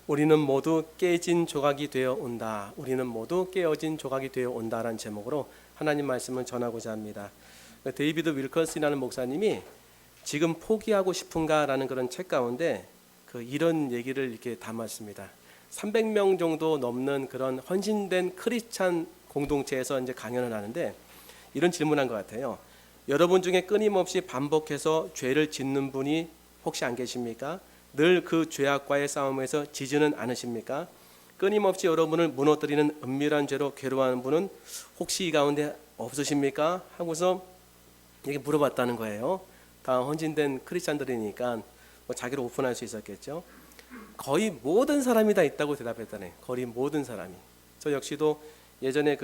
우리는 모두 깨진 조각이 되어 온다. 우리는 모두 깨어진 조각이 되어 온다라는 제목으로 하나님 말씀을 전하고자 합니다. 데이비드 윌커슨이라는 목사님이 지금 포기하고 싶은가라는 그런 책 가운데 이런 얘기를 이렇게 담았습니다. 300명 정도 넘는 그런 헌신된 크리스찬 공동체에서 이제 강연을 하는데 이런 질문한 것 같아요. 여러분 중에 끊임없이 반복해서 죄를 짓는 분이 혹시 안 계십니까? 늘 그 죄악과의 싸움에서 지지는 않으십니까? 끊임없이 여러분을 무너뜨리는 은밀한 죄로 괴로워하는 분은 혹시 이 가운데 없으십니까? 하고서 이렇게 물어봤다는 거예요. 다 헌신된 크리스찬들이니까 뭐 자기를 오픈할 수 있었겠죠. 거의 모든 사람이 다 있다고 대답했다네. 거의 모든 사람이. 저 역시도 예전에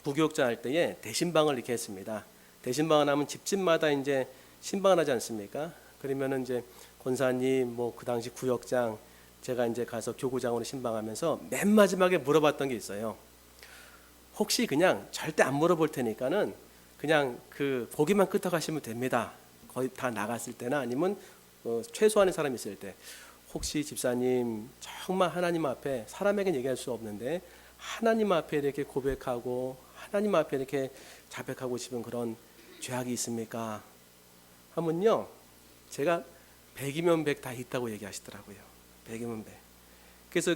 부교육자 할 때에 대신방을 이렇게 했습니다. 대신방을 하면 집집마다 이제 신방을 하지 않습니까? 그러면은 이제 권사님, 그 당시 구역장, 제가 이제 가서 교구장으로 신방하면서 맨 마지막에 물어봤던 게 있어요. 혹시 그냥 절대 안 물어볼 테니까는 그냥 보기만 끄떡하시면 됩니다. 거의 다 나갔을 때나 아니면 최소한의 사람이 있을 때, 혹시 집사님 정말 하나님 앞에 사람에겐 얘기할 수 없는데 하나님 앞에 이렇게 고백하고 하나님 앞에 이렇게 자백하고 싶은 그런 죄악이 있습니까? 하면요, 제가 100이면 100 다 있다고 얘기하시더라고요. 100이면 100. 그래서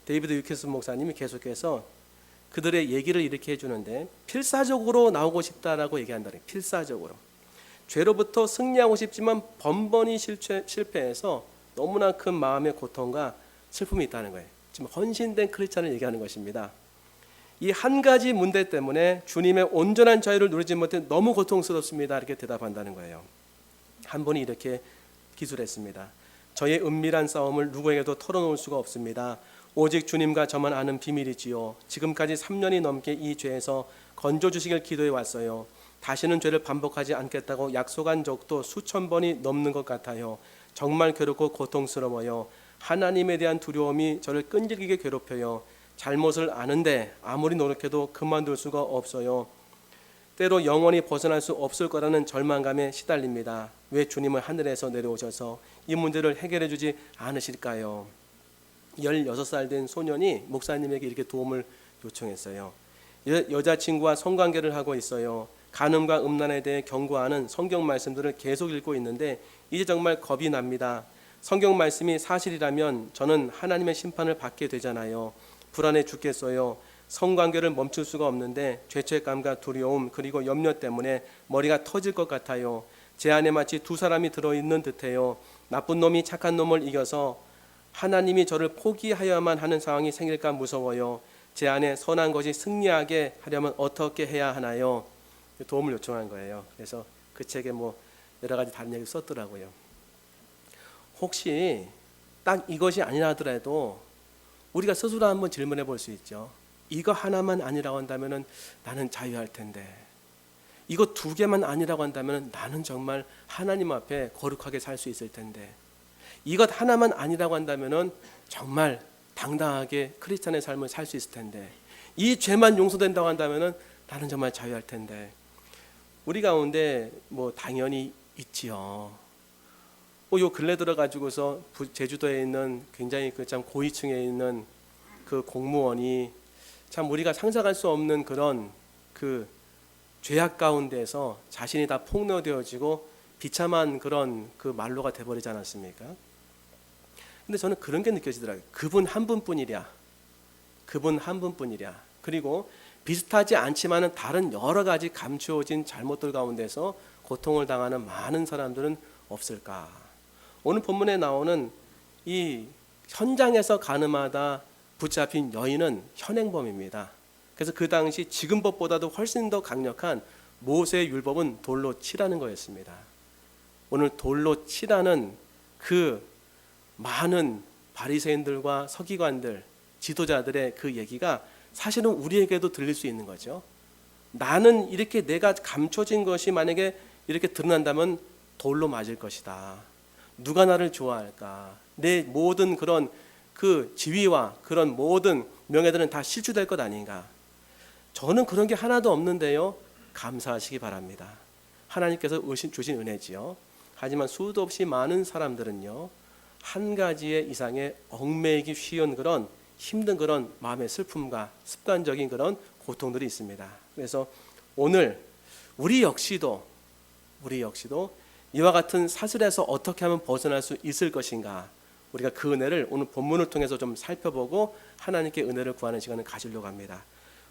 데이비드 유캐슨 목사님이 계속해서 그들의 얘기를 이렇게 해주는데, 필사적으로 나오고 싶다라고 얘기한다. 필사적으로 죄로부터 승리하고 싶지만 번번이 실패해서 너무나 큰 마음의 고통과 슬픔이 있다는 거예요. 지금 헌신된 크리스찬을 얘기하는 것입니다. 이 한 가지 문제 때문에 주님의 온전한 자유를 누리지 못해 너무 고통스럽습니다. 이렇게 대답한다는 거예요. 한 분이 이렇게 기술했습니다. 저의 은밀한 싸움을 누구에게도 털어놓을 수가 없습니다. 오직 주님과 저만 아는 비밀이지요. 지금까지 3년이 넘게 이 죄에서 건져주시길 기도해 왔어요. 다시는 죄를 반복하지 않겠다고 약속한 적도 수천 번이 넘는 것 같아요. 정말 괴롭고 고통스러워요. 하나님에 대한 두려움이 저를 끈질기게 괴롭혀요. 잘못을 아는데 아무리 노력해도 그만둘 수가 없어요. 때로 영원히 벗어날 수 없을 거라는 절망감에 시달립니다. 왜 주님은 하늘에서 내려오셔서 이 문제를 해결해 주지 않으실까요? 16살 된 소년이 목사님에게 이렇게 도움을 요청했어요. 여자친구와 성관계를 하고 있어요. 간음과 음란에 대해 경고하는 성경 말씀들을 계속 읽고 있는데 이제 정말 겁이 납니다. 성경 말씀이 사실이라면 저는 하나님의 심판을 받게 되잖아요. 불안해 죽겠어요. 성관계를 멈출 수가 없는데 죄책감과 두려움 그리고 염려 때문에 머리가 터질 것 같아요. 제 안에 마치 두 사람이 들어있는 듯해요. 나쁜 놈이 착한 놈을 이겨서 하나님이 저를 포기하여야만 하는 상황이 생길까 무서워요. 제 안에 선한 것이 승리하게 하려면 어떻게 해야 하나요? 도움을 요청한 거예요. 그래서 그 책에 여러 가지 다른 얘기를 썼더라고요. 혹시 딱 이것이 아니라 하더라도 우리가 스스로 한번 질문해 볼 수 있죠. 이거 하나만 아니라고 한다면 나는 자유할 텐데, 이거 두 개만 아니라고 한다면 나는 정말 하나님 앞에 거룩하게 살 수 있을 텐데, 이것 하나만 아니라고 한다면 정말 당당하게 크리스찬의 삶을 살 수 있을 텐데, 이 죄만 용서된다고 한다면 나는 정말 자유할 텐데. 우리 가운데 당연히 있지요. 요 근래 들어가지고서 제주도에 있는 굉장히 참 고위층에 있는 공무원이 참 우리가 상상할 수 없는 그런 죄악 가운데서 자신이 다 폭로되어지고 비참한 그런 말로가 돼버리지 않았습니까? 근데 저는 그런 게 느껴지더라고요. 그분 한 분뿐이랴. 그분 한 분뿐이랴. 그리고 비슷하지 않지만은 다른 여러 가지 감추어진 잘못들 가운데서 고통을 당하는 많은 사람들은 없을까? 오늘 본문에 나오는 이 현장에서 가늠하다 붙잡힌 여인은 현행범입니다. 그래서 그 당시 지금 법보다도 훨씬 더 강력한 모세의 율법은 돌로 치라는 거였습니다. 오늘 돌로 치라는 많은 바리새인들과 서기관들, 지도자들의 얘기가 사실은 우리에게도 들릴 수 있는 거죠. 나는 이렇게 내가 감춰진 것이 만약에 이렇게 드러난다면 돌로 맞을 것이다. 누가 나를 좋아할까? 내 모든 그런 지위와 그런 모든 명예들은 다 실추될 것 아닌가? 저는 그런 게 하나도 없는데요. 감사하시기 바랍니다. 하나님께서 주신 은혜지요. 하지만 수도 없이 많은 사람들은요, 한 가지의 이상에 얽매이기 쉬운 그런 힘든 그런 마음의 슬픔과 습관적인 그런 고통들이 있습니다. 그래서 오늘 우리 역시도 이와 같은 사슬에서 어떻게 하면 벗어날 수 있을 것인가, 우리가 그 은혜를 오늘 본문을 통해서 좀 살펴보고 하나님께 은혜를 구하는 시간을 가지려고 합니다.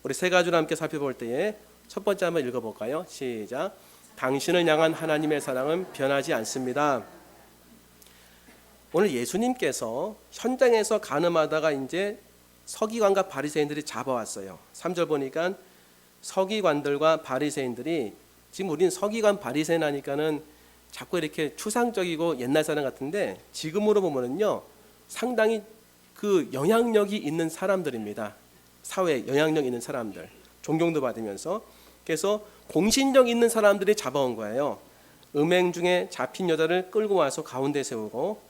우리 세 가지로 함께 살펴볼 때에 첫 번째 한번 읽어볼까요? 시작. 당신을 향한 하나님의 사랑은 변하지 않습니다. 오늘 예수님께서 현장에서 간음하다가 이제 서기관과 바리새인들이 잡아왔어요. 3절 보니까 서기관들과 바리새인들이, 지금 우리는 서기관 바리새인 하니까는 자꾸 이렇게 추상적이고 옛날 사람 같은데, 지금으로 보면은요 상당히 그 영향력이 있는 사람들입니다. 사회에 영향력 있는 사람들, 존경도 받으면서. 그래서 공신력 있는 사람들이 잡아온 거예요. 음행 중에 잡힌 여자를 끌고 와서 가운데 세우고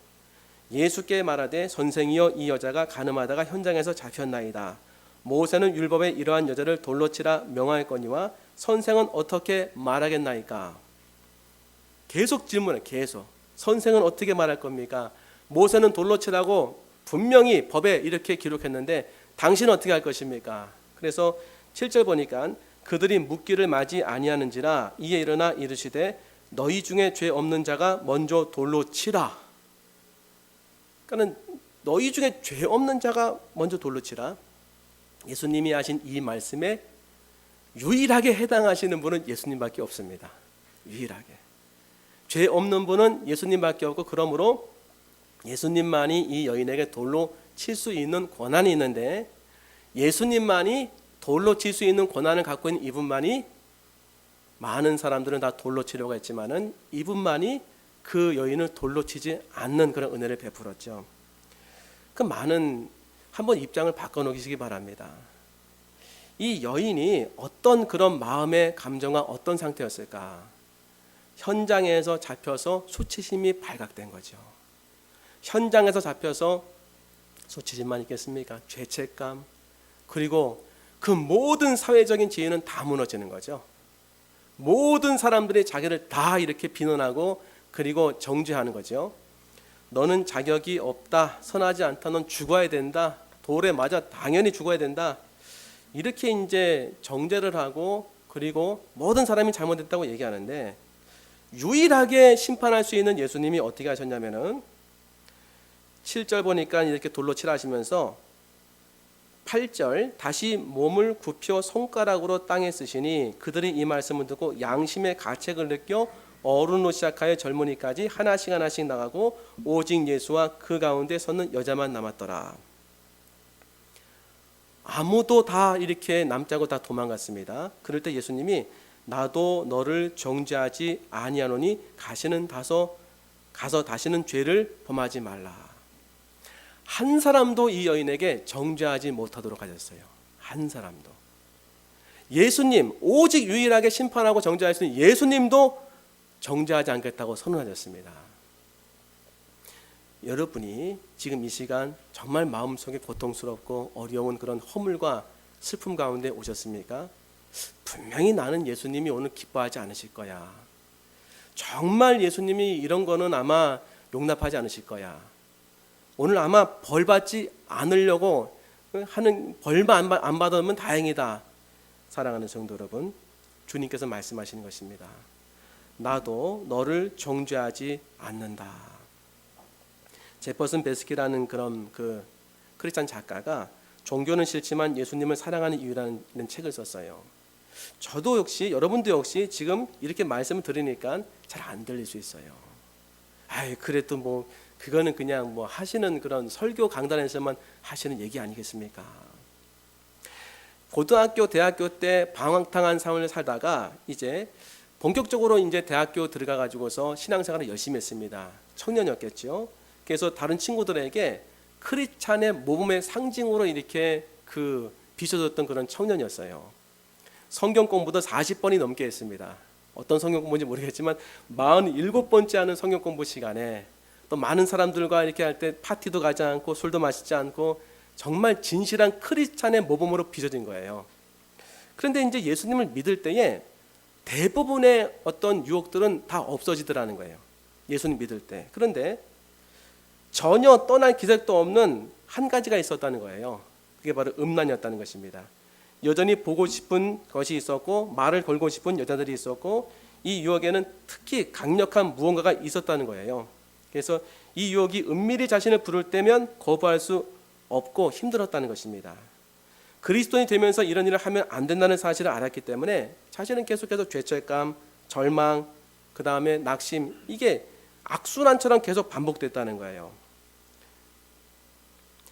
예수께 말하되 선생이여, 이 여자가 간음하다가 현장에서 잡혔나이다. 모세는 율법에 이러한 여자를 돌로 치라 명하였거니와 선생은 어떻게 말하겠나이까. 계속 질문해. 계속. 선생은 어떻게 말할 겁니까? 모세는 돌로 치라고 분명히 법에 이렇게 기록했는데 당신은 어떻게 할 것입니까? 그래서 7절 보니까 그들이 묻기를 마지 아니하는지라 이에 일어나 이르시되 너희 중에 죄 없는 자가 먼저 돌로 치라. 그러니까는 너희 중에 죄 없는 자가 먼저 돌로 치라. 예수님이 하신 이 말씀에 유일하게 해당하시는 분은 예수님밖에 없습니다. 유일하게. 죄 없는 분은 예수님밖에 없고, 그러므로 예수님만이 이 여인에게 돌로 칠 수 있는 권한이 있는데, 예수님만이 돌로 칠 수 있는 권한을 갖고 있는 이분만이, 많은 사람들은 다 돌로 치려고 했지만은 이분만이 그 여인을 돌로 치지 않는 그런 은혜를 베풀었죠. 그 많은 한번 입장을 바꿔놓으시기 바랍니다. 이 여인이 어떤 그런 마음의 감정과 어떤 상태였을까? 현장에서 잡혀서 수치심이 발각된 거죠. 현장에서 잡혀서 수치심만 있겠습니까? 죄책감, 그리고 그 모든 사회적인 지위는 다 무너지는 거죠. 모든 사람들이 자기를 다 이렇게 비난하고 그리고 정죄하는 거죠. 너는 자격이 없다, 선하지 않다, 넌 죽어야 된다, 돌에 맞아 당연히 죽어야 된다, 이렇게 이제 정죄를 하고 그리고 모든 사람이 잘못했다고 얘기하는데, 유일하게 심판할 수 있는 예수님이 어떻게 하셨냐면은 7절 보니까 이렇게 돌로 치라 하시면서 8절 다시 몸을 굽혀 손가락으로 땅에 쓰시니 그들이 이 말씀을 듣고 양심의 가책을 느껴 어른으로 시작하여 젊은이까지 하나씩 하나씩 나가고 오직 예수와 그 가운데 섰는 여자만 남았더라. 아무도 다 이렇게 남자고 다 도망갔습니다. 그럴 때 예수님이 나도 너를 정죄하지 아니하노니 가서 다시는 죄를 범하지 말라. 한 사람도 이 여인에게 정죄하지 못하도록 하셨어요. 한 사람도. 예수님, 오직 유일하게 심판하고 정죄할 수 있는 예수님도 정죄하지 않겠다고 선언하셨습니다. 여러분이 지금 이 시간 정말 마음속에 고통스럽고 어려운 그런 허물과 슬픔 가운데 오셨습니까? 분명히 나는 예수님이 오늘 기뻐하지 않으실 거야. 정말 예수님이 이런 거는 아마 용납하지 않으실 거야. 오늘 아마 벌 받지 않으려고 하는, 벌만 안 받으면 다행이다. 사랑하는 성도 여러분, 주님께서 말씀하시는 것입니다. 나도 너를 정죄하지 않는다. 제퍼슨 베스키라는 그런 그 크리스찬 작가가 종교는 싫지만 예수님을 사랑하는 이유라는 책을 썼어요. 저도 역시, 여러분도 역시 지금 이렇게 말씀을 들으니까 잘 안 들릴 수 있어요. 아이, 그래도 뭐 그거는 그냥 뭐 하시는 그런 설교 강단에서만 하시는 얘기 아니겠습니까? 고등학교, 대학교 때 방황탕한 삶을 살다가 이제 본격적으로 이제 대학교 들어가 가지고서 신앙생활을 열심히 했습니다. 청년이었겠죠. 그래서 다른 친구들에게 크리스찬의 모범의 상징으로 이렇게 그 비춰졌던 그런 청년이었어요. 성경 공부도 40번이 넘게 했습니다. 어떤 성경 공부인지 모르겠지만 47번째 하는 성경 공부 시간에 또 많은 사람들과 이렇게 할 때 파티도 가지 않고 술도 마시지 않고 정말 진실한 크리스찬의 모범으로 빚어진 거예요. 그런데 이제 예수님을 믿을 때에 대부분의 어떤 유혹들은 다 없어지더라는 거예요. 예수님 믿을 때. 그런데 전혀 떠날 기색도 없는 한 가지가 있었다는 거예요. 그게 바로 음란이었다는 것입니다. 여전히 보고 싶은 것이 있었고 말을 걸고 싶은 여자들이 있었고 이 유혹에는 특히 강력한 무언가가 있었다는 거예요. 그래서 이 유혹이 은밀히 자신을 부를 때면 거부할 수 없고 힘들었다는 것입니다. 그리스도인이 되면서 이런 일을 하면 안 된다는 사실을 알았기 때문에 자신은 계속해서 죄책감, 절망, 그 다음에 낙심, 이게 악순환처럼 계속 반복됐다는 거예요.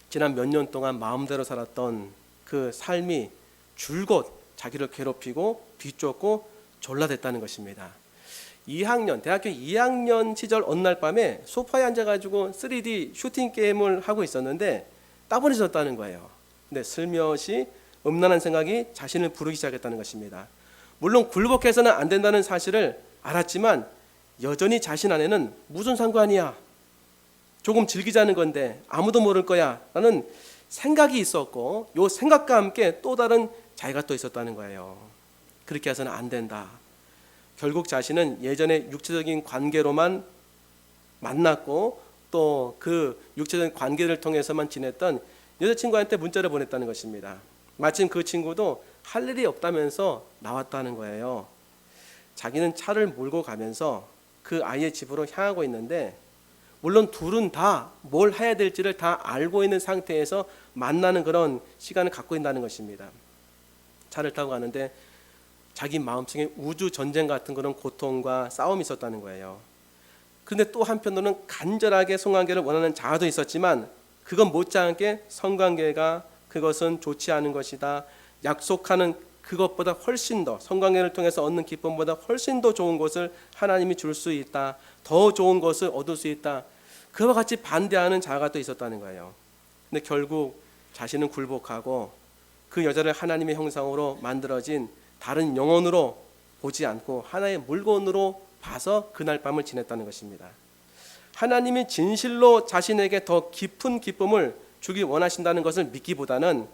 지난 몇 년 동안 마음대로 살았던 그 삶이 줄곧 자기를 괴롭히고 뒤쫓고 졸라댔다는 것입니다. 대학교 2학년 시절 어느 날 밤에 소파에 앉아가지고 3D 슈팅 게임을 하고 있었는데 따분해졌다는 거예요. 근데 슬며시 음란한 생각이 자신을 부르기 시작했다는 것입니다. 물론 굴복해서는 안 된다는 사실을 알았지만 여전히 자신 안에는 무슨 상관이야, 조금 즐기자는 건데 아무도 모를 거야 라는 생각이 있었고, 이 생각과 함께 또 다른 자기가 또 있었다는 거예요. 그렇게 해서는 안 된다. 결국 자신은 예전에 육체적인 관계로만 만났고 또 그 육체적인 관계를 통해서만 지냈던 여자친구한테 문자를 보냈다는 것입니다. 마침 그 친구도 할 일이 없다면서 나왔다는 거예요. 자기는 차를 몰고 가면서 그 아이의 집으로 향하고 있는데, 물론 둘은 다 뭘 해야 될지를 다 알고 있는 상태에서 만나는 그런 시간을 갖고 있다는 것입니다. 차를 타고 가는데 자기 마음속에 우주 전쟁 같은 그런 고통과 싸움이 있었다는 거예요. 그런데 또 한편으로는 간절하게 성관계를 원하는 자아도 있었지만 그건 못지않게 성관계가 그것은 좋지 않은 것이다, 약속하는 그것보다 훨씬 더 성관계를 통해서 얻는 기쁨보다 훨씬 더 좋은 것을 하나님이 줄 수 있다, 더 좋은 것을 얻을 수 있다, 그와 같이 반대하는 자아가 또 있었다는 거예요. 근데 결국 자신은 굴복하고 그 여자를 하나님의 형상으로 만들어진 다른 영혼으로 보지 않고 하나의 물건으로 봐서 그날 밤을 지냈다는 것입니다. 하나님이 진실로 자신에게 더 깊은 기쁨을 주기 원하신다는 것을 믿기보다는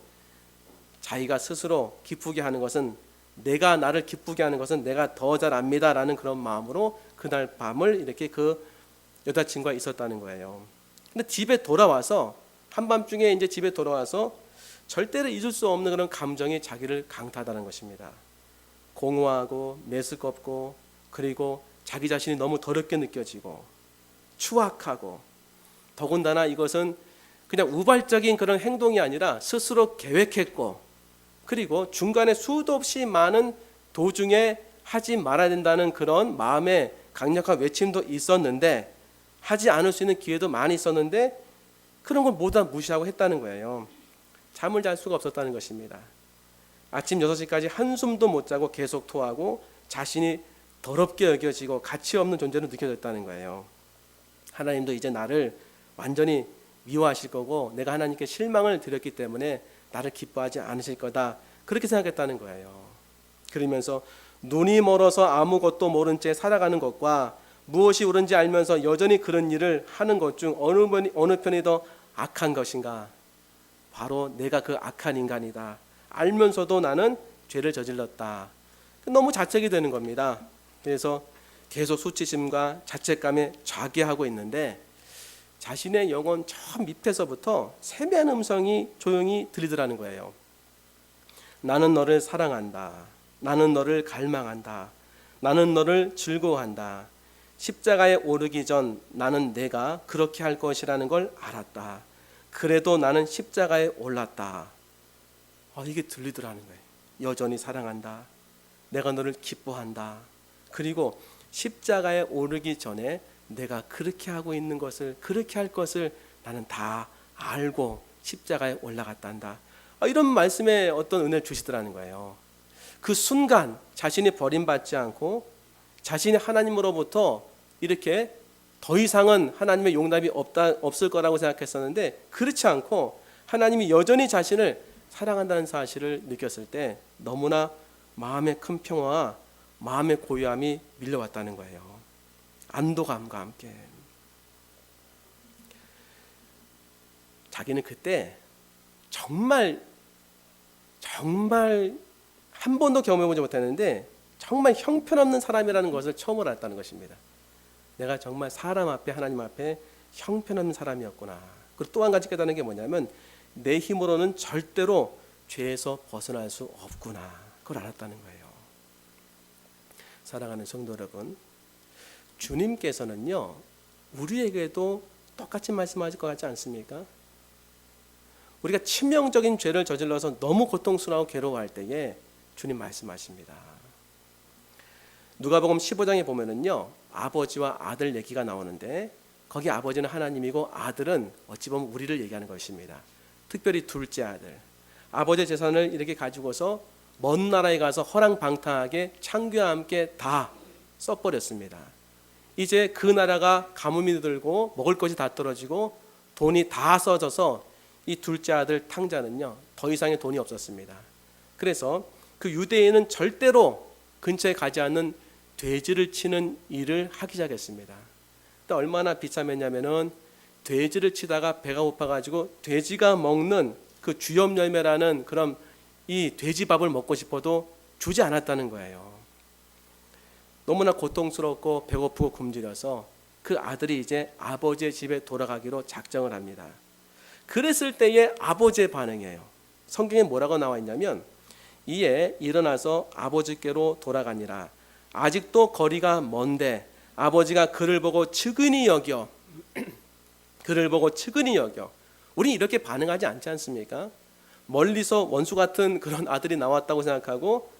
자기가 스스로 기쁘게 하는 것은, 내가 나를 기쁘게 하는 것은 내가 더 잘 압니다라는 그런 마음으로 그날 밤을 이렇게 그 여자친구가 있었다는 거예요. 근데 집에 돌아와서 한밤중에 이제 집에 돌아와서 절대로 잊을 수 없는 그런 감정이 자기를 강타하다는 것입니다. 공허하고 메스껍고, 그리고 자기 자신이 너무 더럽게 느껴지고 추악하고, 더군다나 이것은 그냥 우발적인 그런 행동이 아니라 스스로 계획했고, 그리고 중간에 수도 없이 많은 도중에 하지 말아야 된다는 그런 마음의 강력한 외침도 있었는데, 하지 않을 수 있는 기회도 많이 있었는데 그런 걸 모두 다 무시하고 했다는 거예요. 잠을 잘 수가 없었다는 것입니다. 아침 6시까지 한숨도 못 자고 계속 토하고 자신이 더럽게 여겨지고 가치 없는 존재로 느껴졌다는 거예요. 하나님도 이제 나를 완전히 미워하실 거고 내가 하나님께 실망을 드렸기 때문에 나를 기뻐하지 않으실 거다, 그렇게 생각했다는 거예요. 그러면서 눈이 멀어서 아무것도 모른 채 살아가는 것과 무엇이 옳은지 알면서 여전히 그런 일을 하는 것 중 어느 편이 더 악한 것인가? 바로 내가 그 악한 인간이다, 알면서도 나는 죄를 저질렀다. 너무 자책이 되는 겁니다. 그래서 계속 수치심과 자책감에 좌기하고 있는데 자신의 영혼 저 밑에서부터 세미한 음성이 조용히 들리더라는 거예요. 나는 너를 사랑한다. 나는 너를 갈망한다. 나는 너를 즐거워한다. 십자가에 오르기 전 나는 내가 그렇게 할 것이라는 걸 알았다. 그래도 나는 십자가에 올랐다. 이게 들리더라는 거예요. 여전히 사랑한다. 내가 너를 기뻐한다. 그리고 십자가에 오르기 전에 내가 그렇게 하고 있는 것을, 그렇게 할 것을 나는 다 알고 십자가에 올라갔단다. 이런 말씀에 어떤 은혜를 주시더라는 거예요. 그 순간 자신이 버림받지 않고 자신이 하나님으로부터 이렇게 더 이상은 하나님의 용납이 없을 거라고 생각했었는데 그렇지 않고 하나님이 여전히 자신을 사랑한다는 사실을 느꼈을 때 너무나 마음의 큰 평화와 마음의 고요함이 밀려왔다는 거예요. 안도감과 함께. 자기는 그때 정말 한 번도 경험해보지 못했는데 정말 형편없는 사람이라는 것을 처음으로 알았다는 것입니다. 내가 정말 사람 앞에, 하나님 앞에 형편없는 사람이었구나. 그리고 또 한 가지 깨닫는 게 뭐냐면 내 힘으로는 절대로 죄에서 벗어날 수 없구나. 그걸 알았다는 거예요. 사랑하는 성도 여러분, 주님께서는요 우리에게도 똑같이 말씀하실 것 같지 않습니까? 우리가 치명적인 죄를 저질러서 너무 고통스러워 괴로워할 때에 주님 말씀하십니다. 누가복음 15장에 보면은요 아버지와 아들 얘기가 나오는데 거기 아버지는 하나님이고 아들은 어찌 보면 우리를 얘기하는 것입니다. 특별히 둘째 아들, 아버지의 재산을 이렇게 가지고서 먼 나라에 가서 허랑방탕하게 창규와 함께 다 써버렸습니다. 이제 그 나라가 가뭄이 들고 먹을 것이 다 떨어지고 돈이 다 써져서 이 둘째 아들 탕자는요 더 이상의 돈이 없었습니다. 그래서 그 유대인은 절대로 근처에 가지 않는 돼지를 치는 일을 하기 시작했습니다. 근데 얼마나 비참했냐면은 돼지를 치다가 배가 고파가지고 돼지가 먹는 그 주염열매라는 그런 이 돼지밥을 먹고 싶어도 주지 않았다는 거예요. 너무나 고통스럽고 배고프고 굶주려서 그 아들이 이제 아버지의 집에 돌아가기로 작정을 합니다. 그랬을 때의 아버지의 반응이에요. 성경에 뭐라고 나와 있냐면 이에 일어나서 아버지께로 돌아가니라. 아직도 거리가 먼데 아버지가 그를 보고 측은히 여겨 그를 보고 측은히 여겨. 우리 이렇게 반응하지 않지 않습니까? 멀리서 원수 같은 그런 아들이 나왔다고 생각하고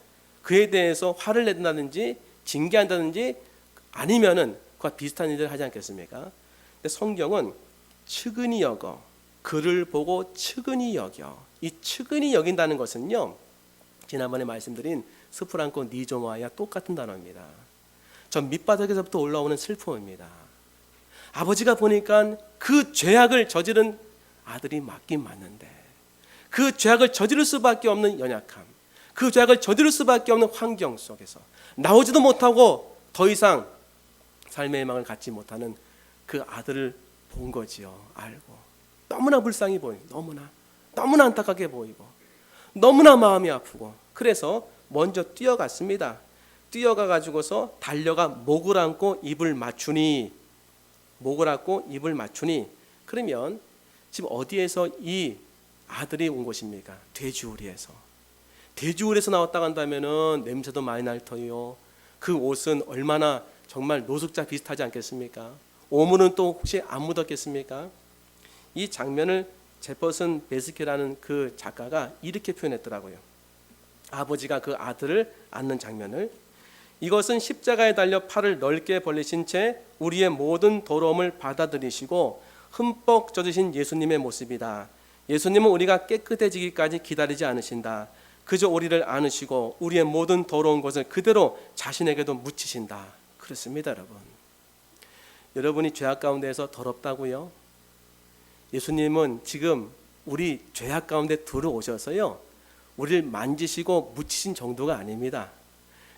그에 대해서 화를 낸다든지 징계한다든지 아니면은 그와 비슷한 일을 하지 않겠습니까? 근데 성경은 측은히 여겨, 그를 보고 측은히 여겨. 이 측은히 여긴다는 것은요 지난번에 말씀드린 스프랑코 니조마와 똑같은 단어입니다. 저 밑바닥에서부터 올라오는 슬픔입니다. 아버지가 보니까 그 죄악을 저지른 아들이 맞긴 맞는데 그 죄악을 저지를 수밖에 없는 연약함, 그 죄악을 저지를 수밖에 없는 환경 속에서 나오지도 못하고 더 이상 삶의 희망을 갖지 못하는 그 아들을 본 거지요. 알고 너무나 불쌍히 보이고 너무나 안타깝게 보이고 너무나 마음이 아프고 그래서 먼저 뛰어갔습니다. 뛰어가 가지고서 달려가 목을 안고 입을 맞추니 그러면 지금 어디에서 이 아들이 온 것입니까? 돼지우리에서 나왔다고 한다면은 냄새도 많이 날 터요. 그 옷은 얼마나 정말 노숙자 비슷하지 않겠습니까? 오물은 또 혹시 안 묻었겠습니까? 이 장면을 제퍼슨 베스키라는 그 작가가 이렇게 표현했더라고요. 아버지가 그 아들을 안는 장면을, 이것은 십자가에 달려 팔을 넓게 벌리신 채 우리의 모든 더러움을 받아들이시고 흠뻑 젖으신 예수님의 모습이다. 예수님은 우리가 깨끗해지기까지 기다리지 않으신다. 그저 우리를 안으시고 우리의 모든 더러운 것을 그대로 자신에게도 묻히신다. 그렇습니다, 여러분. 여러분이 죄악 가운데에서 더럽다고요? 예수님은 지금 우리 죄악 가운데 들어오셔서요 우리를 만지시고 묻히신 정도가 아닙니다.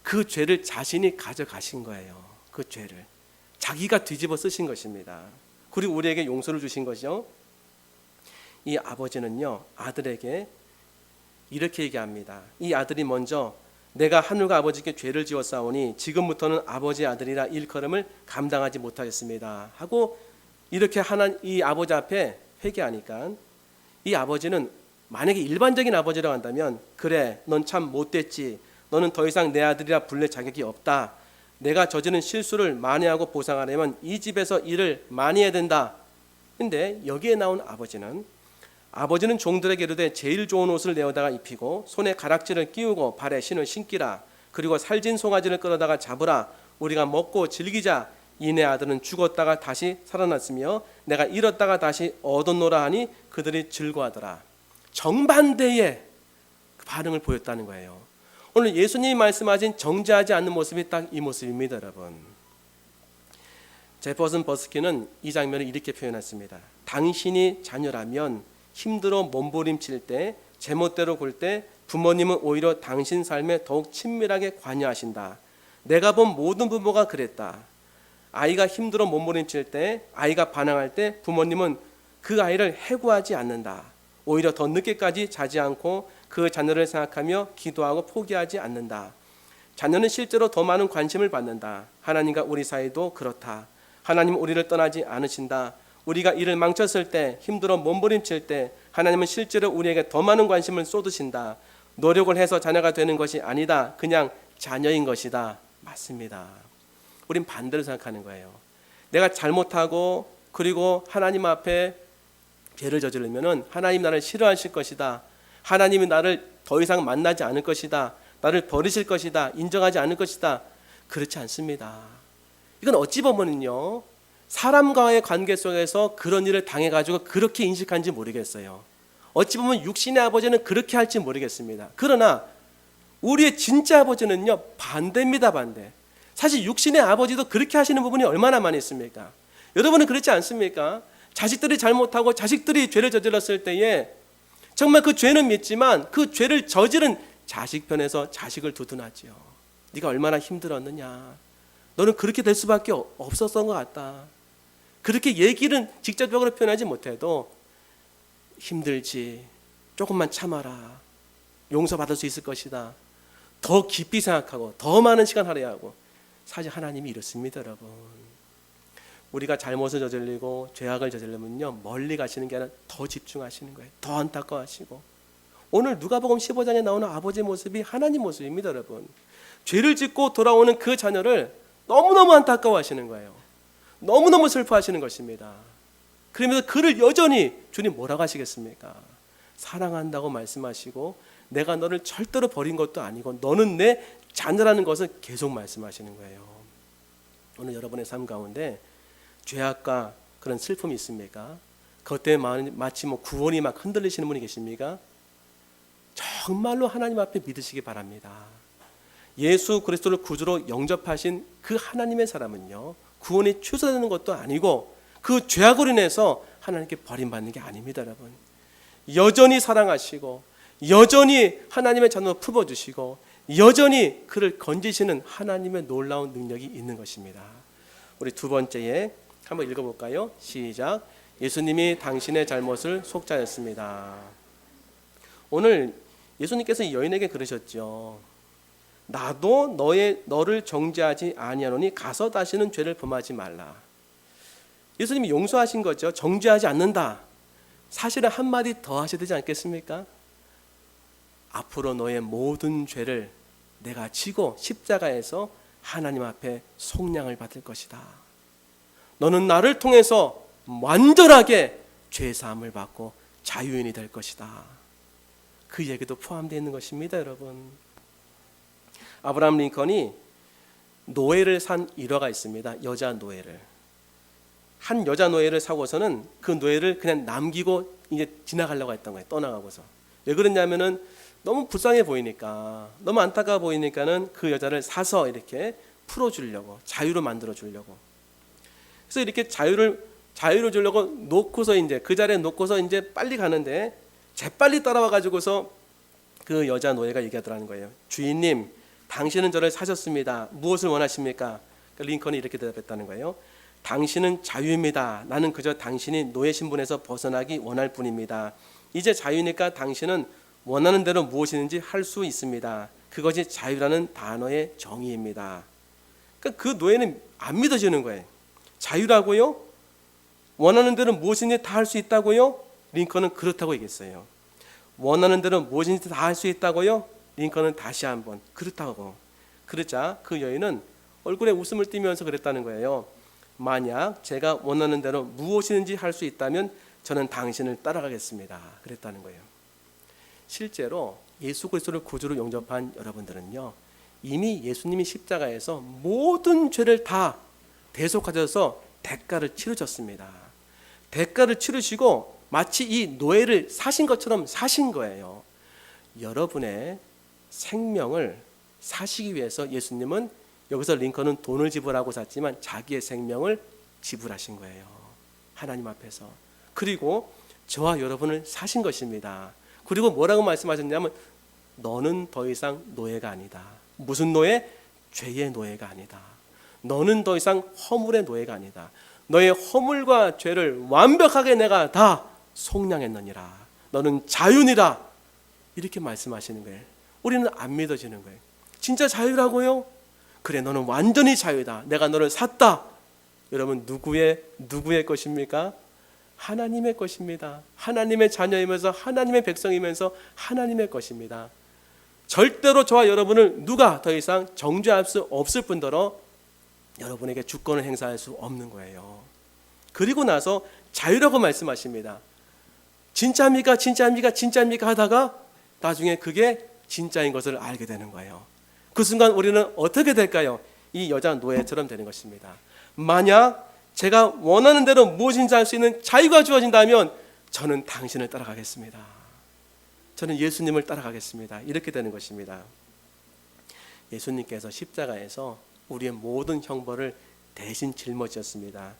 그 죄를 자신이 가져가신 거예요. 그 죄를 자기가 뒤집어 쓰신 것입니다. 그리고 우리에게 용서를 주신 것이요. 이 아버지는요 아들에게 이렇게 얘기합니다. 이 아들이 먼저 내가 하늘과 아버지께 죄를 지었사오니 지금부터는 아버지의 아들이라 일컬음을 감당하지 못하겠습니다 하고 이렇게 이 아버지 앞에 회개하니까 이 아버지는 만약에 일반적인 아버지라고 한다면 그래 넌 참 못됐지, 너는 더 이상 내 아들이라 불릴 자격이 없다, 내가 저지른 실수를 만회하고 보상하려면 이 집에서 일을 많이 해야 된다. 근데 여기에 나온 아버지는 종들에게 이르되 제일 좋은 옷을 내어다가 입히고 손에 가락지를 끼우고 발에 신을 신기라. 그리고 살진 송아지를 끌어다가 잡으라. 우리가 먹고 즐기자. 이내 아들은 죽었다가 다시 살아났으며 내가 잃었다가 다시 얻었노라 하니 그들이 즐거워하더라. 정반대의 그 반응을 보였다는 거예요. 오늘 예수님이 말씀하신 정죄하지 않는 모습이 딱 이 모습입니다, 여러분. 제퍼슨 버스키는 이 장면을 이렇게 표현했습니다. 당신이 자녀라면 힘들어 몸부림칠 때, 제멋대로 굴 때 부모님은 오히려 당신 삶에 더욱 친밀하게 관여하신다. 내가 본 모든 부모가 그랬다. 아이가 힘들어 몸부림칠 때, 아이가 반항할 때 부모님은 그 아이를 해고하지 않는다. 오히려 더 늦게까지 자지 않고 그 자녀를 생각하며 기도하고 포기하지 않는다. 자녀는 실제로 더 많은 관심을 받는다. 하나님과 우리 사이도 그렇다. 하나님은 우리를 떠나지 않으신다. 우리가 일을 망쳤을 때, 힘들어 몸부림칠 때 하나님은 실제로 우리에게 더 많은 관심을 쏟으신다. 노력을 해서 자녀가 되는 것이 아니다. 그냥 자녀인 것이다. 맞습니다. 우린 반대로 생각하는 거예요. 내가 잘못하고 그리고 하나님 앞에 죄를 저지르면은 하나님 나를 싫어하실 것이다. 하나님이 나를 더 이상 만나지 않을 것이다. 나를 버리실 것이다. 인정하지 않을 것이다. 그렇지 않습니다. 이건 어찌 보면은요, 사람과의 관계 속에서 그런 일을 당해가지고 그렇게 인식한지 모르겠어요. 어찌 보면 육신의 아버지는 그렇게 할지 모르겠습니다. 그러나 우리의 진짜 아버지는요, 반대입니다. 반대. 사실 육신의 아버지도 그렇게 하시는 부분이 얼마나 많이 있습니까? 여러분은 그렇지 않습니까? 자식들이 잘못하고 자식들이 죄를 저질렀을 때에 정말 그 죄는 믿지만 그 죄를 저지른 자식 편에서 자식을 두둔하지요. 네가 얼마나 힘들었느냐. 너는 그렇게 될 수밖에 없었던 것 같다. 그렇게 얘기는 직접적으로 표현하지 못해도 힘들지, 조금만 참아라, 용서받을 수 있을 것이다, 더 깊이 생각하고 더 많은 시간 할애하고. 사실 하나님이 이렇습니다. 여러분, 우리가 잘못을 저질리고 죄악을 저지르면요, 멀리 가시는 게 아니라 더 집중하시는 거예요. 더 안타까워하시고. 오늘 누가복음 15장에 나오는 아버지의 모습이 하나님 모습입니다. 여러분, 죄를 짓고 돌아오는 그 자녀를 너무너무 안타까워하시는 거예요. 너무너무 슬퍼하시는 것입니다. 그러면서 그를 여전히 주님 뭐라고 하시겠습니까? 사랑한다고 말씀하시고 내가 너를 절대로 버린 것도 아니고 너는 내 자녀라는 것을 계속 말씀하시는 거예요. 오늘 여러분의 삶 가운데 죄악과 그런 슬픔이 있습니까? 그것 때문에 마치 구원이 막 흔들리시는 분이 계십니까? 정말로 하나님 앞에 믿으시기 바랍니다. 예수 그리스도를 구주로 영접하신 그 하나님의 사람은요, 구원이 취소되는 것도 아니고 그 죄악으로 인해서 하나님께 버림받는 게 아닙니다. 여러분, 여전히 사랑하시고 여전히 하나님의 자녀로 품어주시고 여전히 그를 건지시는 하나님의 놀라운 능력이 있는 것입니다. 우리 두 번째에 한번 읽어볼까요? 시작. 예수님이 당신의 잘못을 속죄하였습니다. 오늘 예수님께서 이 여인에게 그러셨죠. 나도 너를 정죄하지 아니하노니 가서 다시는 죄를 범하지 말라. 예수님이 용서하신 거죠. 정죄하지 않는다. 사실은 한마디 더 하셔야 되지 않겠습니까? 앞으로 너의 모든 죄를 내가 지고 십자가에서 하나님 앞에 속량을 받을 것이다. 너는 나를 통해서 완전하게 죄사함을 받고 자유인이 될 것이다. 그 얘기도 포함되어 있는 것입니다. 여러분, 아브라함 링컨이 노예를 산 일화가 있습니다. 여자 노예를. 한 여자 노예를 사고서는 그 노예를 그냥 남기고 이제 지나가려고 했던 거예요. 떠나가고서. 왜 그랬냐면은 너무 불쌍해 보이니까, 너무 안타까워 보이니까는 그 여자를 사서 이렇게 풀어주려고, 자유로 만들어 주려고. 그래서 이렇게 자유를 주려고 놓고서 이제 그 자리에 놓고서 이제 빨리 가는데 재빨리 따라와 가지고서 그 여자 노예가 얘기하더라는 거예요. 주인님, 당신은 저를 사셨습니다. 무엇을 원하십니까? 그러니까 링컨이 이렇게 대답했다는 거예요. 당신은 자유입니다. 나는 그저 당신이 노예 신분에서 벗어나기 원할 뿐입니다. 이제 자유니까 당신은 원하는 대로 무엇이든지 할 수 있습니다. 그것이 자유라는 단어의 정의입니다. 그러니까 그 노예는 안 믿어지는 거예요. 자유라고요? 원하는 대로 무엇이든지 다 할 수 있다고요? 링컨은 그렇다고 얘기했어요. 원하는 대로 무엇이든지 다 할 수 있다고요? 링컨은 다시 한번 그렇다고. 그러자 그 여인은 얼굴에 웃음을 띠면서 그랬다는 거예요. 만약 제가 원하는 대로 무엇이든지 할 수 있다면 저는 당신을 따라가겠습니다. 그랬다는 거예요. 실제로 예수 그리스도를 구주로 영접한 여러분들은요, 이미 예수님이 십자가에서 모든 죄를 다 대속하셔서 대가를 치르셨습니다. 대가를 치르시고 마치 이 노예를 사신 것처럼 사신 거예요. 여러분의 생명을 사시기 위해서 예수님은, 여기서 링컨은 돈을 지불하고 샀지만 자기의 생명을 지불하신 거예요. 하나님 앞에서. 그리고 저와 여러분을 사신 것입니다. 그리고 뭐라고 말씀하셨냐면 너는 더 이상 노예가 아니다. 무슨 노예? 죄의 노예가 아니다. 너는 더 이상 허물의 노예가 아니다. 너의 허물과 죄를 완벽하게 내가 다 속량했느니라. 너는 자유니라. 이렇게 말씀하시는 거예요. 우리는 안 믿어지는 거예요. 진짜 자유라고요? 그래, 너는 완전히 자유다. 내가 너를 샀다. 여러분, 누구의 것입니까? 하나님의 것입니다. 하나님의 자녀이면서 하나님의 백성이면서 하나님의 것입니다. 절대로 저와 여러분을 누가 더 이상 정죄할 수 없을 뿐더러 여러분에게 주권을 행사할 수 없는 거예요. 그리고 나서 자유라고 말씀하십니다. 진짜입니까? 진짜입니까? 진짜입니까? 하다가 나중에 그게 진짜인 것을 알게 되는 거예요. 그 순간 우리는 어떻게 될까요? 이 여자 노예처럼 되는 것입니다. 만약 제가 원하는 대로 무엇인지 할 수 있는 자유가 주어진다면 저는 당신을 따라가겠습니다. 저는 예수님을 따라가겠습니다. 이렇게 되는 것입니다. 예수님께서 십자가에서 우리의 모든 형벌을 대신 짊어지셨습니다.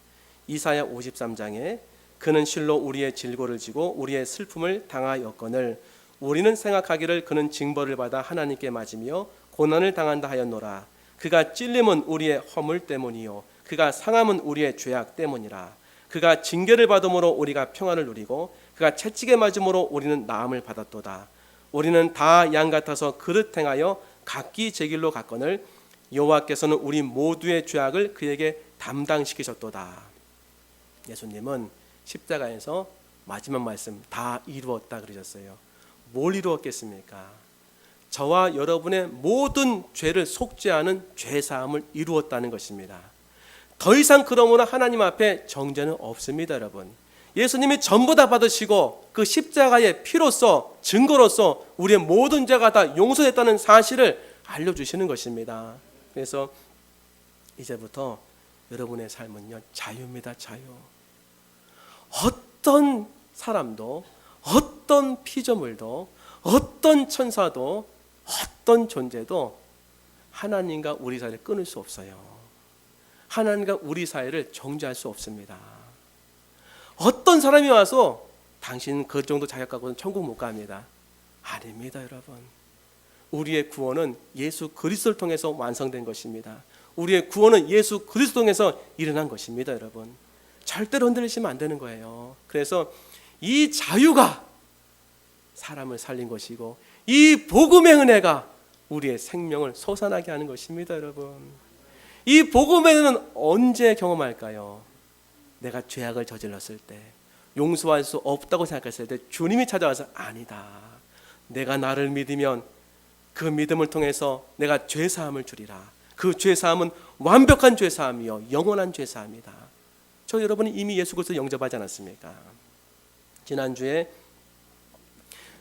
이사야 53장에 그는 실로 우리의 질고를 지고 우리의 슬픔을 당하였거늘 우리는 생각하기를 그는 징벌을 받아 하나님께 맞으며 고난을 당한다 하였노라. 그가 찔림은 우리의 허물 때문이요 그가 상함은 우리의 죄악 때문이라. 그가 징계를 받음으로 우리가 평안을 누리고 그가 채찍에 맞음으로 우리는 나음을 받았도다. 우리는 다 양 같아서 그릇 행하여 각기 제 길로 갔거늘 여호와께서는 우리 모두의 죄악을 그에게 담당시키셨도다. 예수님은 십자가에서 마지막 말씀 다 이루었다 그러셨어요. 뭘 이루었겠습니까? 저와 여러분의 모든 죄를 속죄하는 죄사함을 이루었다는 것입니다. 더 이상 그러므로 하나님 앞에 정죄는 없습니다, 여러분. 예수님이 전부 다 받으시고 그 십자가의 피로써 증거로서 우리의 모든 죄가 다 용서됐다는 사실을 알려주시는 것입니다. 그래서 이제부터 여러분의 삶은요 자유입니다. 자유. 어떤 사람도 어떤 피조물도 어떤 천사도 어떤 존재도 하나님과 우리 사이를 끊을 수 없어요. 하나님과 우리 사이를 정죄할 수 없습니다. 어떤 사람이 와서 당신 그 정도 자격 갖고는 천국 못 갑니다. 아닙니다, 여러분. 우리의 구원은 예수 그리스도를 통해서 완성된 것입니다. 우리의 구원은 예수 그리스도를 통해서 일어난 것입니다, 여러분. 절대로 흔들리시면 안 되는 거예요. 그래서 이 자유가 사람을 살린 것이고 이 복음의 은혜가 우리의 생명을 솟아나게 하는 것입니다, 여러분. 이 복음의 은혜는 언제 경험할까요? 내가 죄악을 저질렀을 때, 용서할 수 없다고 생각했을 때 주님이 찾아와서 아니다. 내가 나를 믿으면 그 믿음을 통해서 내가 죄사함을 주리라. 그 죄사함은 완벽한 죄사함이요 영원한 죄사함이다. 저 여러분이 이미 예수 그리스도 영접하지 않았습니까? 지난주에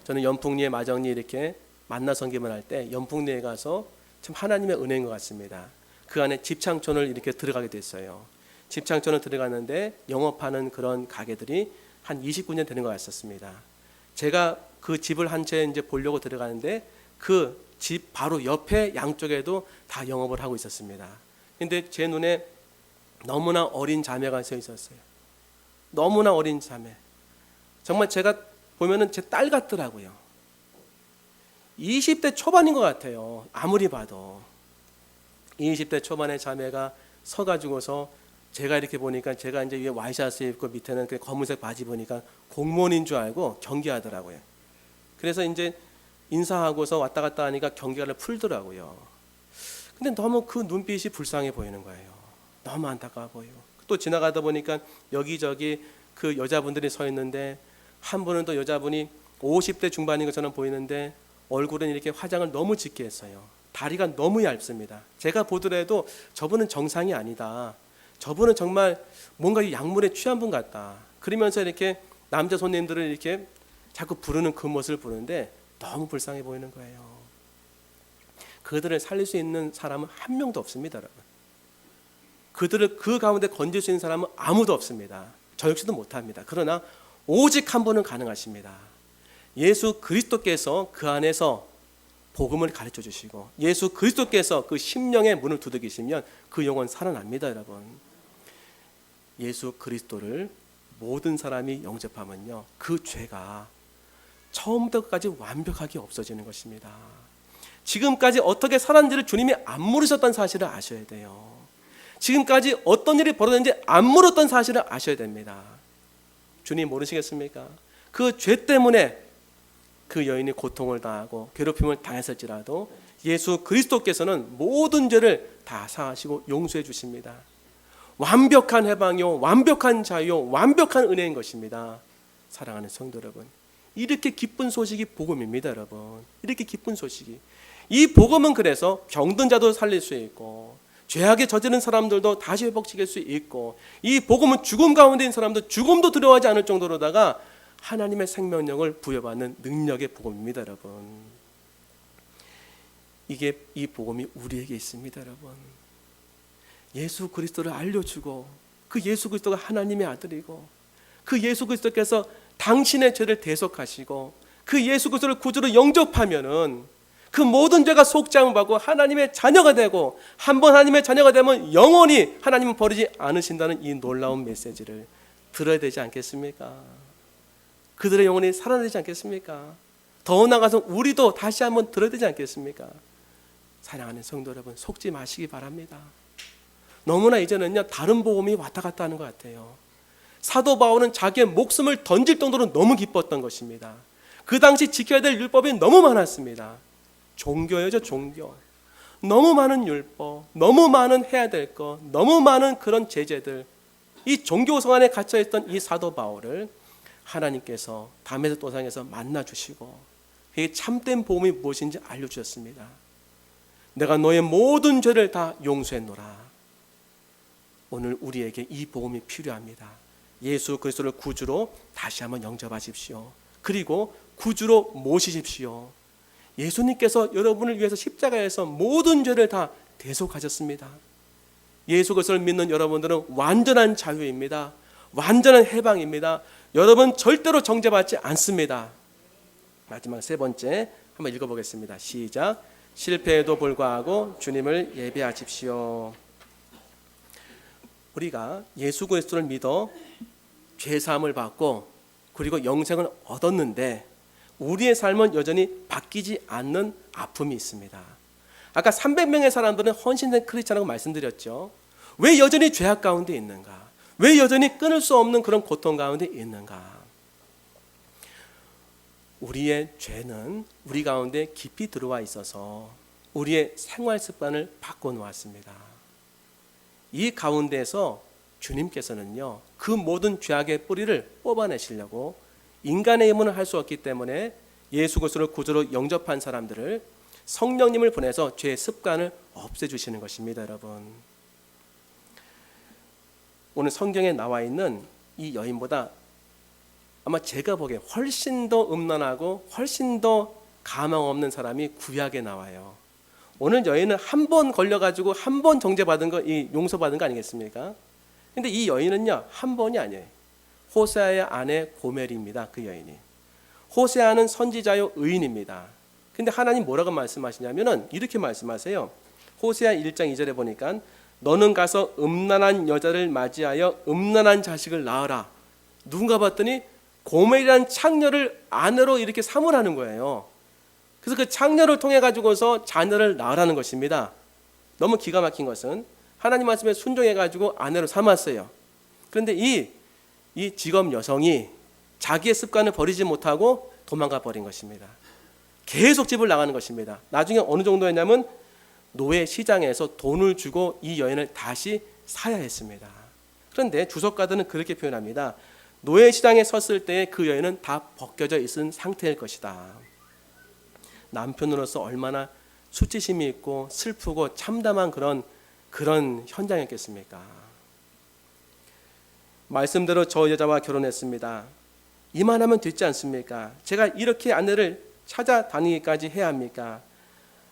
저는 연풍리에 마정리 이렇게 만나 섬김을 할 때 연풍리에 가서 참 하나님의 은혜인 것 같습니다. 그 안에 집창촌을 이렇게 들어가게 됐어요. 집창촌을 들어갔는데 영업하는 그런 가게들이 한 29년 되는 것 같았습니다. 제가 그 집을 한 채 이제 보려고 들어가는데 그 집 바로 옆에 양쪽에도 다 영업을 하고 있었습니다. 근데 제 눈에 너무나 어린 자매가 서 있었어요. 너무나 어린 자매. 정말 제가 보면은 제 딸 같더라고요. 20대 초반인 것 같아요. 아무리 봐도 20대 초반의 자매가 서가지고서 제가 이렇게 보니까 제가 이제 위에 와이셔츠 입고 밑에는 그 검은색 바지 보니까 공무원인 줄 알고 경기하더라고요. 그래서 이제 인사하고서 왔다 갔다 하니까 경계를 풀더라고요. 근데 너무 그 눈빛이 불쌍해 보이는 거예요. 너무 안타까워 보이고. 또 지나가다 보니까 여기저기 그 여자분들이 서 있는데 한 분은 또 여자분이 50대 중반인 것처럼 보이는데 얼굴은 이렇게 화장을 너무 짙게 했어요. 다리가 너무 얇습니다. 제가 보더라도 저분은 정상이 아니다. 저분은 정말 뭔가 약물에 취한 분 같다. 그러면서 이렇게 남자 손님들을 이렇게 자꾸 부르는 그 모습을 보는데 너무 불쌍해 보이는 거예요. 그들을 살릴 수 있는 사람은 한 명도 없습니다, 여러분. 그들을 그 가운데 건질 수 있는 사람은 아무도 없습니다. 저 역시도 못합니다. 그러나 오직 한 분은 가능하십니다. 예수 그리스도께서 그 안에서 복음을 가르쳐 주시고 예수 그리스도께서 그 심령의 문을 두드리시면 그 영혼 살아납니다, 여러분. 예수 그리스도를 모든 사람이 영접하면요 그 죄가 처음부터 끝까지 완벽하게 없어지는 것입니다. 지금까지 어떻게 살았는지를 주님이 안 물으셨던 사실을 아셔야 돼요. 지금까지 어떤 일이 벌어졌는지 안 물었던 사실을 아셔야 됩니다. 주님 모르시겠습니까? 그 죄 때문에 그 여인이 고통을 당하고 괴롭힘을 당했을지라도 예수 그리스도께서는 모든 죄를 다 사하시고 용서해 주십니다. 완벽한 해방이요, 완벽한 자유요, 완벽한 은혜인 것입니다. 사랑하는 성도 여러분, 이렇게 기쁜 소식이 복음입니다. 여러분, 이렇게 기쁜 소식이, 이 복음은 그래서 병든 자도 살릴 수 있고 죄악에 저지른 사람들도 다시 회복시킬 수 있고, 이 복음은 죽음 가운데 있는 사람도 죽음도 두려워하지 않을 정도로다가 하나님의 생명력을 부여받는 능력의 복음입니다. 여러분, 이 복음이 우리에게 있습니다. 여러분, 예수 그리스도를 알려주고, 그 예수 그리스도가 하나님의 아들이고, 그 예수 그리스도께서 당신의 죄를 대속하시고, 그 예수 그리스도를 구주로 영접하면은 그 모든 죄가 속죄함을 받고 하나님의 자녀가 되고, 한번 하나님의 자녀가 되면 영원히 하나님은 버리지 않으신다는 이 놀라운 메시지를 들어야 되지 않겠습니까? 그들의 영혼이 살아나지 않겠습니까? 더 나아가서 우리도 다시 한번 들어야 되지 않겠습니까? 사랑하는 성도 여러분, 속지 마시기 바랍니다. 너무나 이제는요, 다른 복음이 왔다 갔다 하는 것 같아요. 사도 바울은 자기의 목숨을 던질 정도로 너무 기뻤던 것입니다. 그 당시 지켜야 될 율법이 너무 많았습니다. 종교예요, 종교. 너무 많은 율법, 너무 많은 해야 될 것, 너무 많은 그런 제재들, 이 종교성 안에 갇혀있던 이 사도 바울을 하나님께서 다메섹 도상에서 만나주시고, 그게 참된 복음이 무엇인지 알려주셨습니다. 내가 너의 모든 죄를 다 용서했노라. 오늘 우리에게 이 복음이 필요합니다. 예수 그리스도를 구주로 다시 한번 영접하십시오. 그리고 구주로 모시십시오. 예수님께서 여러분을 위해서 십자가에서 모든 죄를 다 대속하셨습니다. 예수 그리스도를 믿는 여러분들은 완전한 자유입니다. 완전한 해방입니다. 여러분 절대로 정죄받지 않습니다. 마지막 세 번째 한번 읽어보겠습니다. 시작. 실패에도 불구하고 주님을 예배하십시오. 우리가 예수 그리스도를 믿어 죄사함을 받고 그리고 영생을 얻었는데 우리의 삶은 여전히 바뀌지 않는 아픔이 있습니다. 아까 300명의 사람들은 헌신된 크리스찬이라고 말씀드렸죠. 왜 여전히 죄악 가운데 있는가? 왜 여전히 끊을 수 없는 그런 고통 가운데 있는가? 우리의 죄는 우리 가운데 깊이 들어와 있어서 우리의 생활 습관을 바꿔놓았습니다. 이 가운데서 주님께서는요, 그 모든 죄악의 뿌리를 뽑아내시려고 인간의 힘은 할 수 없기 때문에 예수 그리스도를 구주로 영접한 사람들을 성령님을 보내서 죄의 습관을 없애주시는 것입니다. 여러분, 오늘 성경에 나와 있는 이 여인보다 아마 제가 보기에 훨씬 더 음란하고 훨씬 더 가망 없는 사람이 구약에 나와요. 오늘 여인은 한 번 걸려가지고 한 번 정죄받은 거, 이 용서받은 거 아니겠습니까? 근데 이 여인은요, 한 번이 아니에요. 호세아의 아내 고멜입니다. 그 여인이. 호세아는 선지자요 의인입니다. 근데 하나님 뭐라고 말씀하시냐면은 이렇게 말씀하세요. 호세아 1장 2절에 보니까 너는 가서 음란한 여자를 맞이하여 음란한 자식을 낳으라. 누군가 봤더니 고멜이라는 창녀를 아내로 이렇게 삼으라는 거예요. 그래서 그 창녀를 통해 가지고서 자녀를 낳으라는 것입니다. 너무 기가 막힌 것은 하나님 말씀에 순종해 가지고 아내로 삼았어요. 그런데 이 직업 여성이 자기의 습관을 버리지 못하고 도망가 버린 것입니다. 계속 집을 나가는 것입니다. 나중에 어느 정도였냐면 노예 시장에서 돈을 주고 이 여인을 다시 사야 했습니다. 그런데 주석가들은 그렇게 표현합니다. 노예 시장에 섰을 때 그 여인은 다 벗겨져 있은 상태일 것이다. 남편으로서 얼마나 수치심이 있고 슬프고 참담한 그런 현장이었겠습니까? 말씀대로 저 여자와 결혼했습니다. 이만하면 됐지 않습니까? 제가 이렇게 아내를 찾아다니기까지 해야 합니까?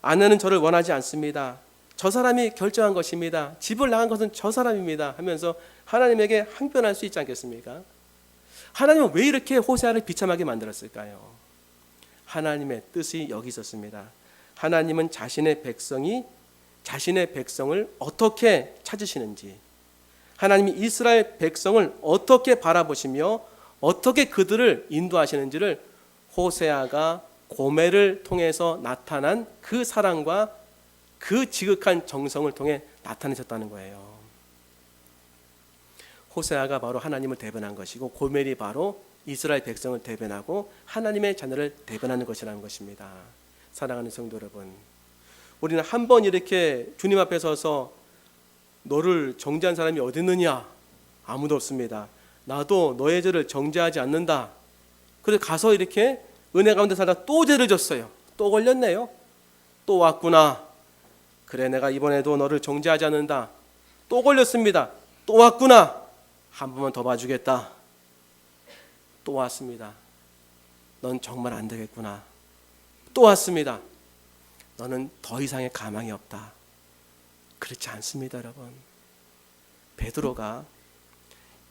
아내는 저를 원하지 않습니다. 저 사람이 결정한 것입니다. 집을 나간 것은 저 사람입니다. 하면서 하나님에게 항변할 수 있지 않겠습니까? 하나님은 왜 이렇게 호세아를 비참하게 만들었을까요? 하나님의 뜻이 여기 있었습니다. 하나님은 자신의 백성을 어떻게 찾으시는지, 하나님이 이스라엘 백성을 어떻게 바라보시며 어떻게 그들을 인도하시는지를 호세아가 고멜을 통해서 나타난 그 사랑과 그 지극한 정성을 통해 나타내셨다는 거예요. 호세아가 바로 하나님을 대변한 것이고 고멜이 바로 이스라엘 백성을 대변하고 하나님의 자녀를 대변하는 것이라는 것입니다. 사랑하는 성도 여러분, 우리는 한 번 이렇게 주님 앞에 서서 너를 정죄한 사람이 어디 있느냐? 아무도 없습니다. 나도 너의 죄를 정죄하지 않는다. 그래서 가서 이렇게 은혜 가운데 살다 또 죄를 졌어요. 또 걸렸네요. 또 왔구나. 그래, 내가 이번에도 너를 정죄하지 않는다. 또 걸렸습니다. 또 왔구나. 한 번만 더 봐주겠다. 또 왔습니다. 넌 정말 안 되겠구나. 또 왔습니다. 너는 더 이상의 가망이 없다. 그렇지 않습니다, 여러분. 베드로가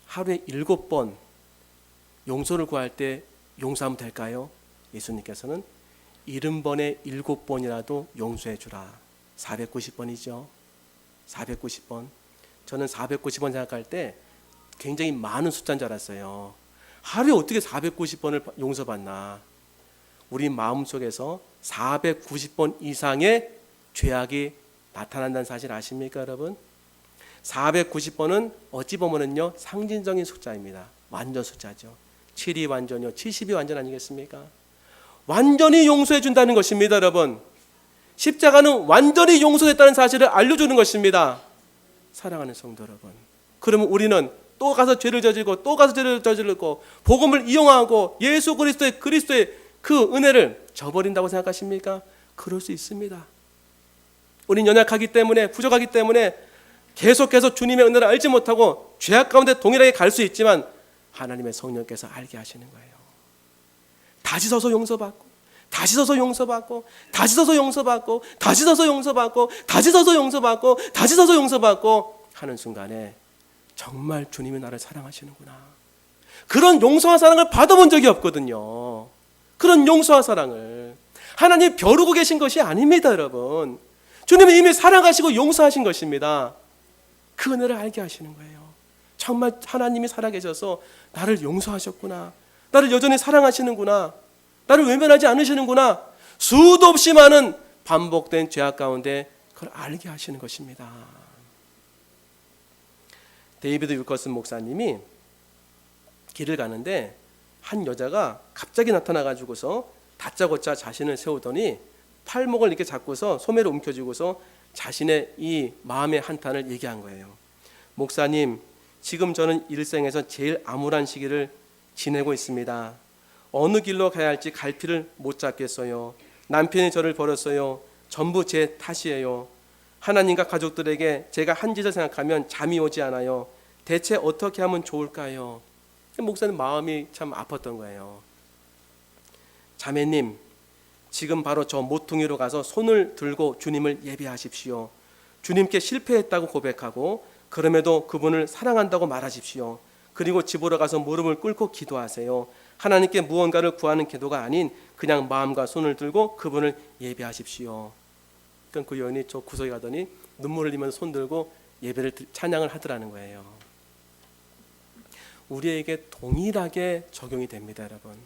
하루에 7번 용서를 구할 때 용서하면 될까요? 예수님께서는 70번에 7번이라도 용서해 주라. 490번이죠. 490번. 저는 490번 생각할 때 굉장히 많은 숫자인 줄 알았어요. 하루에 어떻게 490번을 용서받나? 우리 마음속에서 490번 이상의 죄악이 나타난다는 사실 아십니까, 여러분? 490번은 어찌 보면은요, 상징적인 숫자입니다. 완전 숫자죠. 7이 완전이요, 70이 완전 아니겠습니까? 완전히 용서해 준다는 것입니다, 여러분. 십자가는 완전히 용서했다는 사실을 알려주는 것입니다. 사랑하는 성도 여러분, 그러면 우리는 또 가서 죄를 저지르고 또 가서 죄를 저지르고 복음을 이용하고 예수 그리스도의 그 은혜를 저버린다고 생각하십니까? 그럴 수 있습니다. 우린 연약하기 때문에, 부족하기 때문에 계속해서 주님의 은혜를 알지 못하고 죄악 가운데 동일하게 갈 수 있지만 하나님의 성령께서 알게 하시는 거예요. 다시 서서 용서받고, 다시 서서 용서받고, 다시 서서 용서받고, 다시 서서 용서받고, 다시 서서 용서받고, 다시 서서 용서받고 하는 순간에 정말 주님이 나를 사랑하시는구나. 그런 용서와 사랑을 받아본 적이 없거든요. 그런 용서와 사랑을 하나님 벼르고 계신 것이 아닙니다, 여러분. 주님은 이미 사랑하시고 용서하신 것입니다. 그 은혜를 알게 하시는 거예요. 정말 하나님이 살아계셔서 나를 용서하셨구나, 나를 여전히 사랑하시는구나, 나를 외면하지 않으시는구나, 수도 없이 많은 반복된 죄악 가운데 그걸 알게 하시는 것입니다. 데이비드 윌커슨 목사님이 길을 가는데 한 여자가 갑자기 나타나가지고서 다짜고짜 자신을 세우더니 팔목을 이렇게 잡고서 소매를 움켜쥐고서 자신의 이 마음의 한탄을 얘기한 거예요. 목사님, 지금 저는 일생에서 제일 암울한 시기를 지내고 있습니다. 어느 길로 가야 할지 갈피를 못 잡겠어요. 남편이 저를 버렸어요. 전부 제 탓이에요. 하나님과 가족들에게 제가 한 짓을 생각하면 잠이 오지 않아요. 대체 어떻게 하면 좋을까요? 목사님 마음이 참 아팠던 거예요. 자매님, 지금 바로 저 모퉁이로 가서 손을 들고 주님을 예배하십시오. 주님께 실패했다고 고백하고 그럼에도 그분을 사랑한다고 말하십시오. 그리고 집으로 가서 무릎을 꿇고 기도하세요. 하나님께 무언가를 구하는 기도가 아닌 그냥 마음과 손을 들고 그분을 예배하십시오. 그러니까 그 여인이 저 구석에 가더니 눈물을 흘리면서 손 들고 예배를 찬양을 하더라는 거예요. 우리에게 동일하게 적용이 됩니다, 여러분.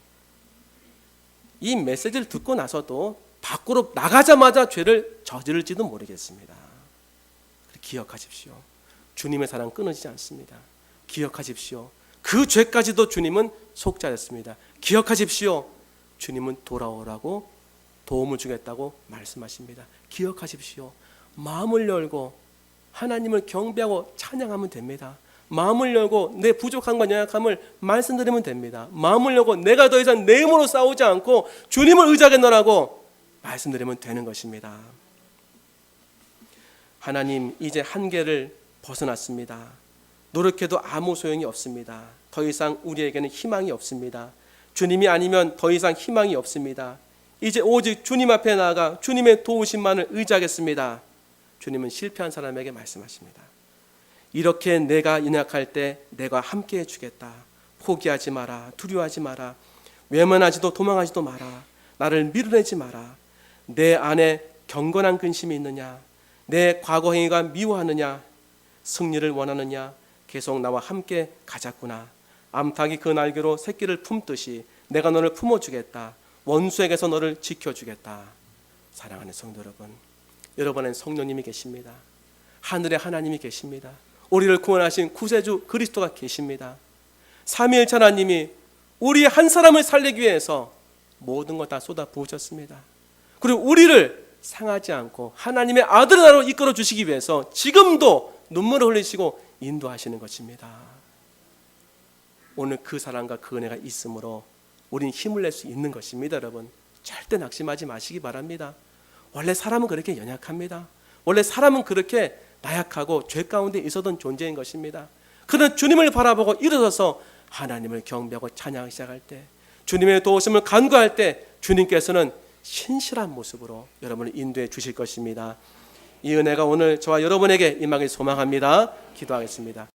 이 메시지를 듣고 나서도 밖으로 나가자마자 죄를 저지를지도 모르겠습니다. 기억하십시오. 주님의 사랑 끊어지지 않습니다. 기억하십시오. 그 죄까지도 주님은 속죄하셨습니다. 기억하십시오. 주님은 돌아오라고 도움을 주겠다고 말씀하십니다. 기억하십시오. 마음을 열고 하나님을 경배하고 찬양하면 됩니다. 마음을 열고 내 부족함과 연약함을 말씀드리면 됩니다. 마음을 열고 내가 더 이상 내 힘으로 싸우지 않고 주님을 의지하겠노라고 말씀드리면 되는 것입니다. 하나님, 이제 한계를 벗어났습니다. 노력해도 아무 소용이 없습니다. 더 이상 우리에게는 희망이 없습니다. 주님이 아니면 더 이상 희망이 없습니다. 이제 오직 주님 앞에 나아가 주님의 도우심만을 의지하겠습니다. 주님은 실패한 사람에게 말씀하십니다. 이렇게 내가 연약할 때 내가 함께 해주겠다. 포기하지 마라. 두려워하지 마라. 외면하지도 도망하지도 마라. 나를 밀어내지 마라. 내 안에 경건한 근심이 있느냐? 내 과거 행위가 미워하느냐? 승리를 원하느냐? 계속 나와 함께 가자꾸나. 암탉이 그 날개로 새끼를 품듯이 내가 너를 품어주겠다. 원수에게서 너를 지켜주겠다. 사랑하는 성도 여러분, 여러분은 성령님이 계십니다. 하늘에 하나님이 계십니다. 우리를 구원하신 구세주 그리스도가 계십니다. 삼위일체 하나님이 우리 한 사람을 살리기 위해서 모든 것 다 쏟아 부으셨습니다. 그리고 우리를 상하지 않고 하나님의 아들의 나라로 이끌어 주시기 위해서 지금도 눈물을 흘리시고 인도하시는 것입니다. 오늘 그 사랑과 그 은혜가 있으므로 우린 힘을 낼 수 있는 것입니다. 여러분, 절대 낙심하지 마시기 바랍니다. 원래 사람은 그렇게 연약합니다. 원래 사람은 그렇게 나약하고 죄 가운데 있었던 존재인 것입니다. 그런 주님을 바라보고 일어서서 하나님을 경배하고 찬양하기 시작할 때, 주님의 도우심을 간구할 때 주님께서는 신실한 모습으로 여러분을 인도해 주실 것입니다. 이 은혜가 오늘 저와 여러분에게 임하길 소망합니다. 기도하겠습니다.